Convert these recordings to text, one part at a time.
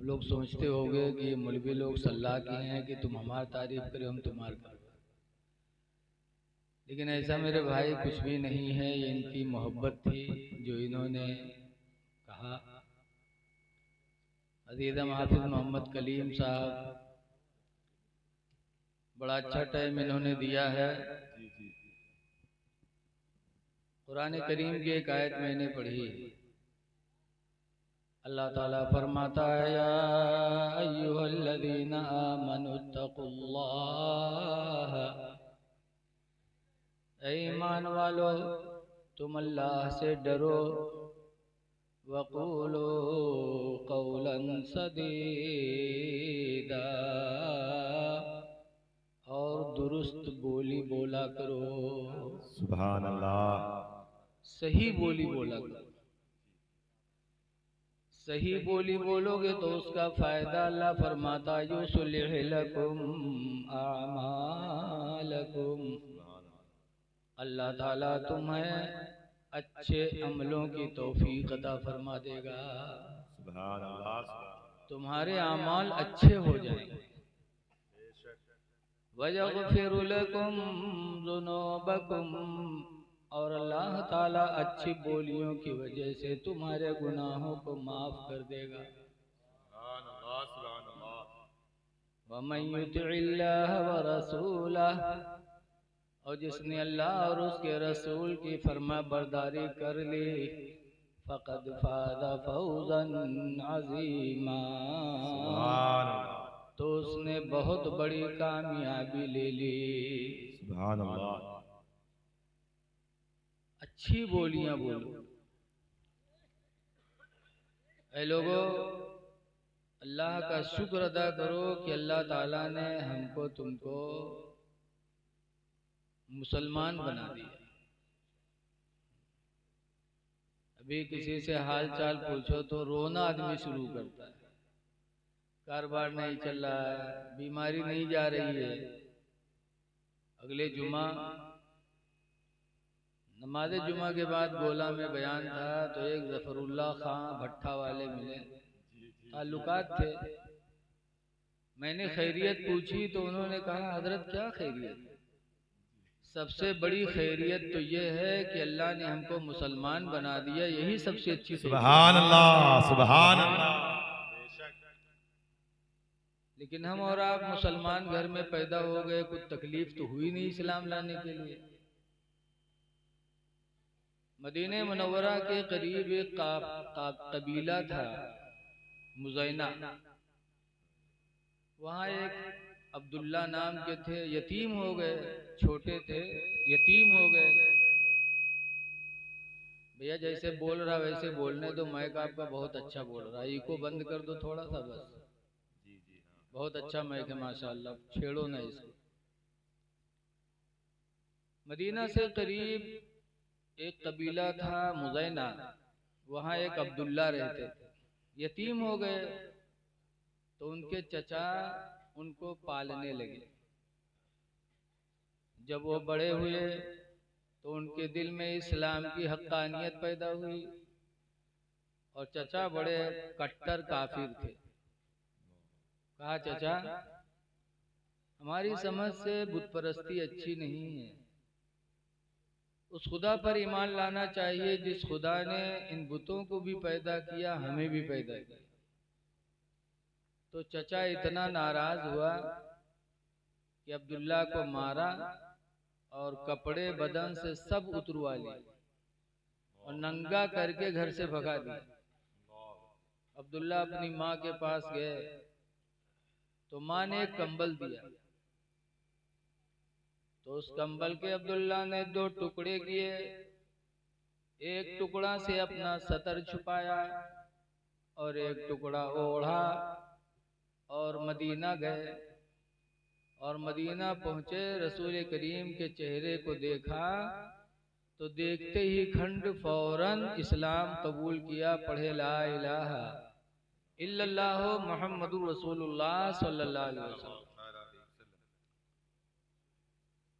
लोग सोचते होंगे कि ये मौलवी लोग सल्लाह किए हैं कि तुम हमारी तारीफ करो हम तुम्हारी करो, लेकिन ऐसा मेरे भाई कुछ भी नहीं है। ये इनकी मोहब्बत थी जो इन्होंने कहा। अज़ीज़ हाफिज मोहम्मद कलीम साहब बड़ा अच्छा टाइम इन्होंने दिया है। कुरान करीम की एक आयत मैंने पढ़ी, अल्लाह ताला फरमाता है या अय्युहल्लज़ीना आमनुत्तकुल्लाह, ऐ ईमान वालो तुम अल्लाह से डरो, वक़ूलू क़ौलन सदीदा, और दुरुस्त बोली बोला करो। सुभान अल्लाह। सही बोली बोला करो। सही बोली बोलोगे तो उसका फायदा अल्लाह फरमाता युस्लिह लकुम आमालकुम, अल्लाह ताला तुम्हें अच्छे अमलों की तौफीक अता फरमा देगा। सुभान अल्लाह। तुम्हारे अमाल अच्छे हो जाएंगे। वयग़फिर लकुम ज़ुनूबकुम, और अल्लाह ताला अच्छी बोलियों की वजह से तुम्हारे गुनाहों को माफ कर देगा। वमन युतिइल्लाह व रसूलह, और जिसने अल्लाह और उसके रसूल की फरमा बरदारी कर ली, फ़क़द फ़ाज़ फ़ौज़न अज़ीमा, तो उसने बहुत बड़ी कामयाबी ले ली। सुभान अल्लाह। अच्छी बोलियां बोलो। ऐ लोगों, अल्लाह का शुक्र अदा करो कि अल्लाह ताला ने हमको तुमको मुसलमान बना दिया। अभी किसी से हाल चाल पूछो तो रोना आदमी शुरू करता है, कारोबार नहीं चल रहा है, बीमारी नहीं जा रही है। अगले जुमा नमाज जुमा के बाद गोला में बयान था तो एक जफरुल्लाह खां भट्ठा वाले मिले, ताल्लुकात थे। मैंने खैरियत पूछी तो उन्होंने कहा हजरत क्या खैरियत? सबसे बड़ी खैरियत तो ये है कि अल्लाह ने हमको मुसलमान बना दिया, यही सबसे अच्छी खैरियत। सुभान अल्लाह, सुभान अल्लाह। लेकिन हम और आप मुसलमान घर में पैदा हो गए, कुछ तकलीफ तो हुई नहीं इस्लाम लाने के लिए। मदीने मुनव्वरा के करीब एक कबीला था मुज़ैना, वहाँ एक अब्दुल्ला नाम के थे, यतीम हो गए, छोटे थे यतीम हो गए। भैया जैसे बोल रहा वैसे बोलने दो, माइक आपका बहुत अच्छा बोल रहा है, इको बंद कर दो थोड़ा सा बस। बहुत अच्छा माइक है माशाअल्लाह, छेड़ो ना इसको। मदीना से करीब एक कबीला था मुज़ैना, वहाँ एक अब्दुल्ला रहते थे, यतीम हो गए तो उनके चचा उनको पालने लगे। जब वो बड़े हुए तो उनके दिल में इस्लाम की हक्कानियत पैदा हुई, और चचा बड़े कट्टर काफिर थे। कहा चचा हमारी समझ से बुत परस्ती अच्छी नहीं है, उस खुदा पर ईमान लाना चाहिए जिस खुदा ने इन बुतों को भी पैदा किया, हमें भी पैदा किया। तो चचा इतना नाराज हुआ कि अब्दुल्ला को मारा और कपड़े बदन से सब उतरवा लिए और नंगा करके घर से भगा दिया। अब्दुल्ला अपनी माँ के पास गए तो माँ ने एक कंबल दिया, तो उस कंबल के अब्दुल्ला ने दो टुकड़े किए। एक टुकड़ा से अपना सतर छुपाया और एक टुकड़ा ओढ़ा और मदीना गए। और मदीना पहुंचे, रसूल करीम के चेहरे को देखा तो देखते ही खंड फौरन इस्लाम कबूल किया, पढ़े ला इलाहा इल्लल्लाहु मुहम्मदुर रसूलुल्लाह सल्लल्लाहु अलैहि वसल्लम।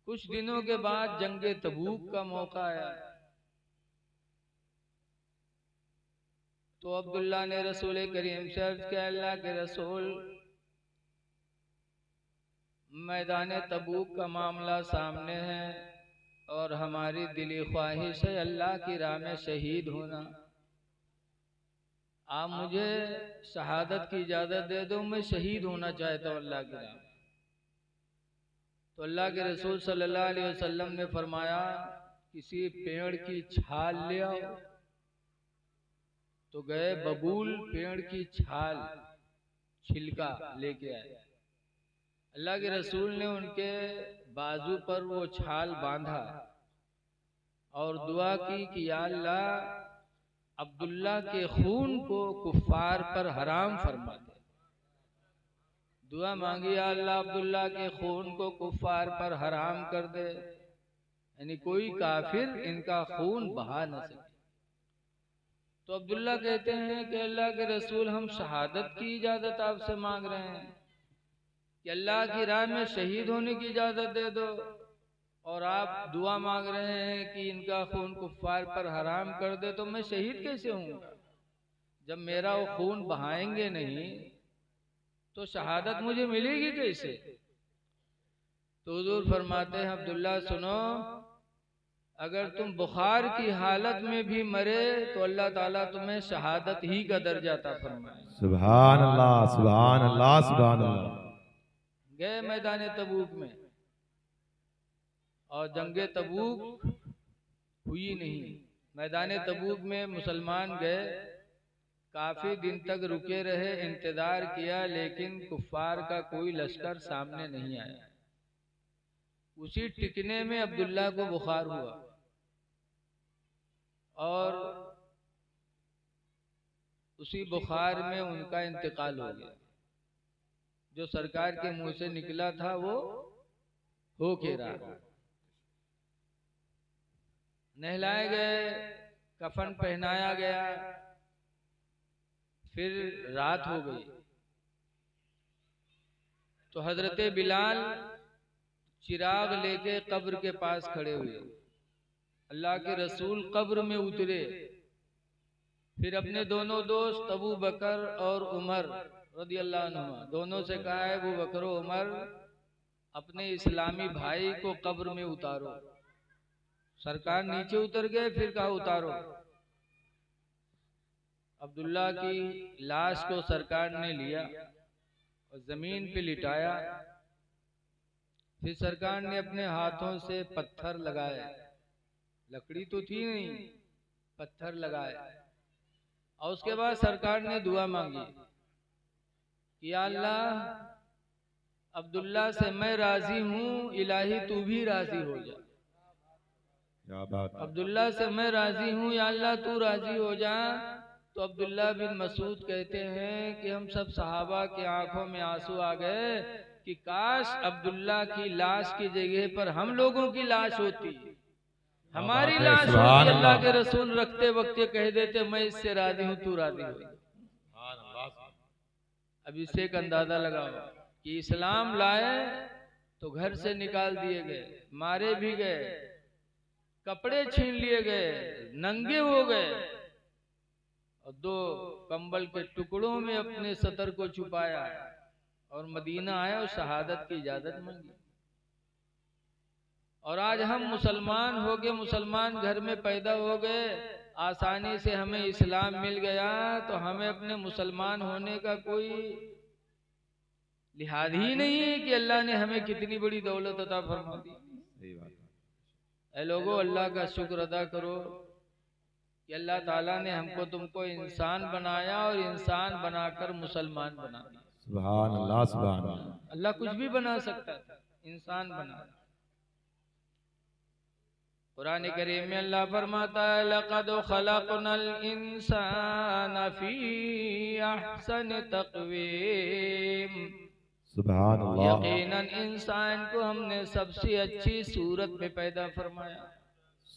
कुछ दिनों के बाद जंगे तबूक का मौका आया तो अब्दुल्ला ने रसूल करीम से अर्ज किया, अल्लाह के रसूल, मैदान तबूक का मामला सामने है और हमारी दिली ख्वाहिश है अल्लाह की राह में शहीद होना। आप मुझे शहादत की इजाजत दे दो, मैं शहीद होना चाहता हूँ अल्लाह की राह में। तो अल्लाह के रसूल सल्लल्लाहु अलैहि वसल्लम ने फरमाया, किसी पेड़ की छाल ले आओ। तो गए, बबूल पेड़ की छाल, छिलका लेके आए। अल्लाह के रसूल ने उनके बाजू पर वो छाल बांधा और दुआ की कि या अल्लाह, अब्दुल्ला के खून को कुफ्फार पर हराम फरमा दे। दुआ मांगी, या अल्लाह अब्दुल्ला के खून को कुफ्फार पर हराम कर दे, यानी कोई काफिर इनका खून बहा न सके। तो अब्दुल्ला कहते हैं कि अल्लाह के रसूल, हम शहादत की इजाजत आपसे मांग रहे हैं कि अल्लाह की राह में शहीद होने की इजाजत दे दो, और आप दुआ मांग रहे हैं कि इनका खून कुफ्फार पर हराम कर दे। तो मैं शहीद कैसे हूँगा? जब मेरा वो खून बहाएंगे नहीं तो शहादत मुझे मिलेगी कैसे? तो हुजूर फरमाते हैं, अब्दुल्ला सुनो, अगर तुम बुखार की हालत में भी मरे तो अल्लाह ताला तुम्हें शहादत ही का दर्जा अता फरमाए। सुभान अल्लाह, सुभान अल्लाह, सुभान अल्लाह। गए मैदान तबूक में और जंगे तबूक हुई नहीं। मैदान तबूक में मुसलमान गए, काफी दिन तक रुके रहे, इंतजार किया, लेकिन कुफ्फार का कोई लश्कर सामने नहीं आया। उसी टिकने में अब्दुल्ला को बुखार हुआ और उसी बुखार में उनका इंतकाल हो गया। जो सरकार के मुंह से निकला था वो हो के रहा। नहलाए गए, कफन पहनाया गया, फिर रात हो गई तो हजरत बिलाल चिराग लेके कब्र के पास खड़े हुए। अल्लाह के रसूल कब्र में उतरे, फिर अपने दोनों दोस्त अबू बकर और उमर रदी अल्लाह अन्हुमा दोनों से कहा है, अबू बकर और उमर, अपने इस्लामी भाई को कब्र में उतारो। सरकार नीचे उतर गए, फिर कहा उतारो। अब्दुल्ला की लाश को सरकार ने लिया और जमीन पे लिटाया। फिर सरकार ने अपने हाथों से पत्थर लगाए, लकड़ी तो थी नहीं, पत्थर लगाए, और उसके बाद सरकार ने दुआ मांगी कि या अल्लाह, अब्दुल्ला से मैं राजी हूँ, इलाही तू भी राजी हो जा। अब्दुल्ला से मैं राजी हूँ, या अल्लाह तू राजी हो जा। तो अब्दुल्ला बिन मसूद कहते हैं कि हम सब सहाबा के आंखों में आंसू आ गए कि काश अब्दुल्ला की लाश की जगह पर हम लोगों की लाश होती, हमारी लाश होती। अल्लाह के रसूल रखते वक्त कह देते, मैं इससे राजी हूँ, तू राजी हो। अब इससे एक अंदाजा लगाओ कि इस्लाम लाए तो घर से निकाल दिए गए, मारे भी गए, कपड़े छीन लिए गए, नंगे हो गए, और 2 कंबल के टुकड़ों में अपने सतर को छुपाया और मदीना आया और शहादत की इजाजत मांगी। और आज हम मुसलमान हो गए, मुसलमान घर में पैदा हो गए, आसानी से हमें इस्लाम मिल गया, तो हमें अपने मुसलमान होने का कोई लिहाज ही नहीं है कि अल्लाह ने हमें कितनी बड़ी दौलत अता फरमा दी। ऐ लोगों, अल्लाह का शुक्र अदा करो कि अल्लाह ताला ने हमको तुमको इंसान बनाया और इंसान बनाकर मुसलमान बना दिया। सुभान अल्लाह, सुभान अल्लाह। अल्लाह कुछ भी बना सकता था, इंसान बना। कुरान करीम में अल्लाह फरमाता है, लक़द खलक़नल इंसान फी अहसन तक़वीम। सुभान अल्लाह। यकीनन इंसान को हमने सबसे अच्छी सूरत में पैदा फरमाया,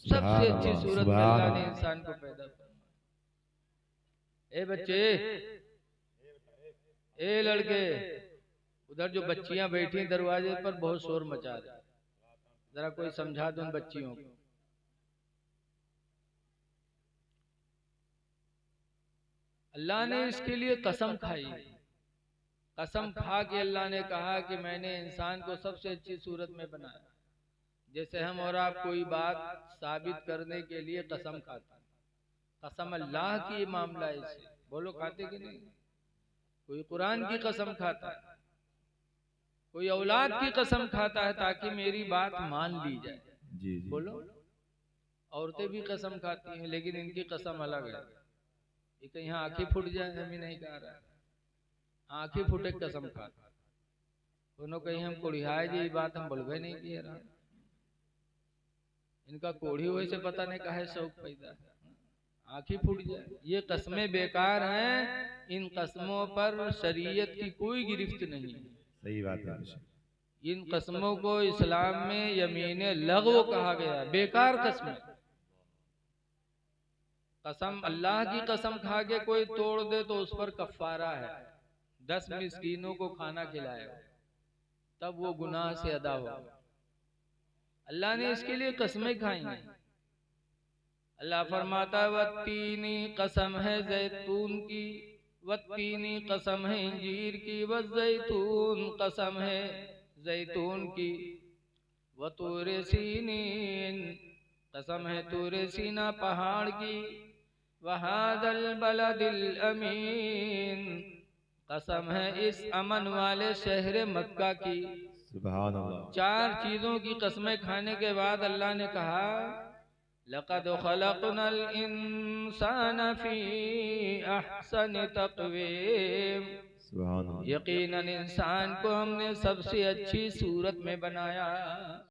सबसे अच्छी सूरत में अल्लाह ने इंसान को पैदा फरमाया। ए बच्चे, ए लड़के, उधर जो बच्चियां बैठी दरवाजे पर बहुत शोर मचा रहे, जरा कोई समझा दो उन बच्चियों को। अल्लाह ने इसके लिए कसम खाई। कसम खा के अल्लाह ने कहा कि मैंने इंसान को सबसे अच्छी सूरत में बनाया। जैसे हम और आप कोई बात साबित करने के लिए कसम खाते हैं, कसम अल्लाह की मामला है इसे। बोलो खाते कि नहीं? कोई कुरान की कसम खाता है, कोई औलाद की कसम खाता है ताकि मेरी बात मान ली जाए। जी जी। बोलो, औरतें भी कसम खाती हैं लेकिन इनकी कसम अलग है। ये कहीं आंखें फूट जाए, हम ही नहीं कह रहा, आंखें फूटे कसम खाता दोनों कहीं हम कोढ़ियाए जी बात हम बोलवे नहीं किए रहा। इनका कोढ़ी हुए से पता नहीं कहा शौक पैदा है, आंखें फूट जाए। ये कसमें बेकार हैं, इन कसमों पर शरीयत की कोई गिरफ्त नहीं है। सही बात है। इन कसमों को इस्लाम में यमीन लग़्व कहा गया, बेकार कसमें। कसम अल्लाह की कसम खा के कोई तोड़ दे तो उस पर कफ़ारा है, 10 मिस्कीनों को खाना खिलाएगा, तब वो गुनाह से अदा होगा। अल्लाह ने इसके लिए कसमें खाई हैं। अल्लाह फरमाता है वत्तीनी कसम है जैतून की, वत्तीनी कसम है इंजीर की, वज़ैतून कसम है जैतून की, वतूर सीनीन कसम है तूर सीना पहाड़ की, वहादल बलदिल अमीन कसम है इस अमन वाले शहर मक्का की। सुभान अल्लाह। 4 चीजों की कसमें खाने के बाद अल्लाह ने कहा लक़द ख़लक़नल इंसान फ़ी अहसनि तक़वीम, सुभान अल्लाह। यकीनन इंसान को हमने सबसे अच्छी सूरत में बनाया।